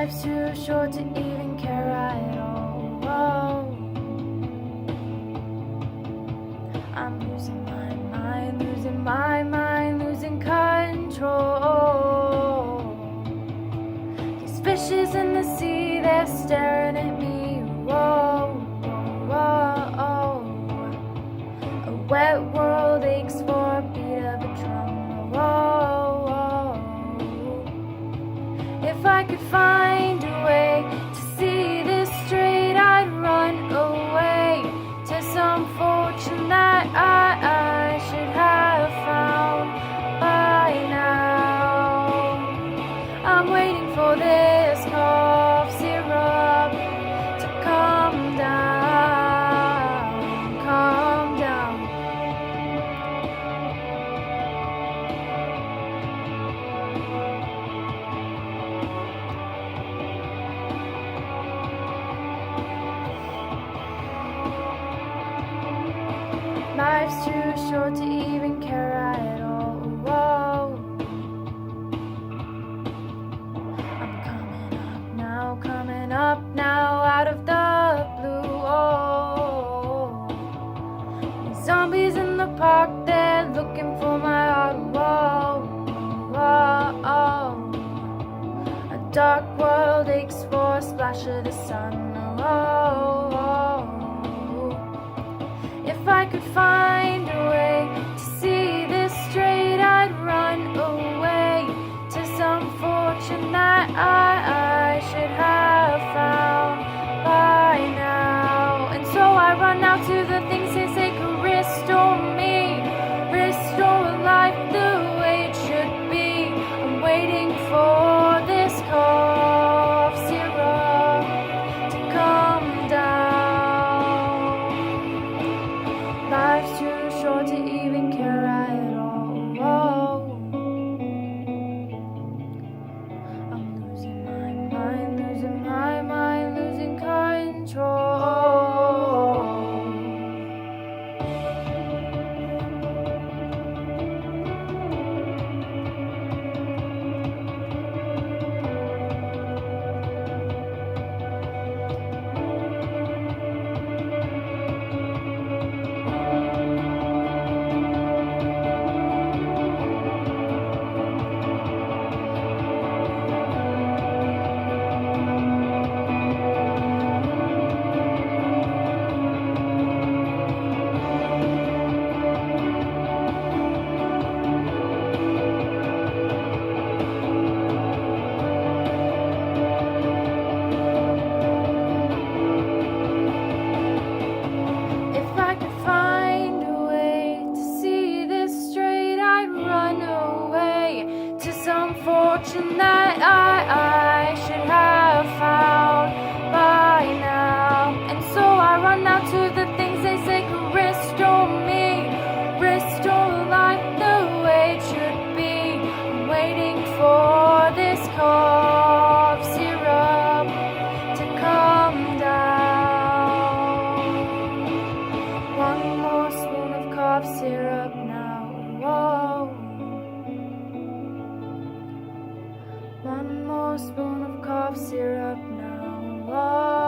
Life's too short to even care at all. Whoa. I'm losing my mind, losing my mind, losing control. These fishes in the sea, they're staring at me. Whoa, whoa, whoa. A wet world aches for a beat of a drum. Whoa, whoa. If I could find a way to see this straight, I'd run away to some fortune that I should have found by now. I'm waiting for this cough syrup to calm down, calm down. Life's too short to even care at all. Whoa. I'm coming up now, out of the blue. Oh. These zombies in the park, they're looking for my heart. Whoa, whoa. A dark world aches for a splash of the sun. Oh. If I could find a way to see this straight, I'd run away to some fortune that I should have found by now. And so I run out to the things they say could restore me, restore a life the way it should be. I'm waiting for this cough syrup to come down. Life's too short to even care at all. Whoa. I'm losing my mind, losing my mind, losing control. If I could find a way to see this straight, I'd run away to some fortune that I should have found by now. And so I run out to the things they say could restore me, restore life the way it should be. I'm waiting for this cough syrup to come down. One more spoon of cough syrup now. Whoa. One more spoon of cough syrup now. Whoa.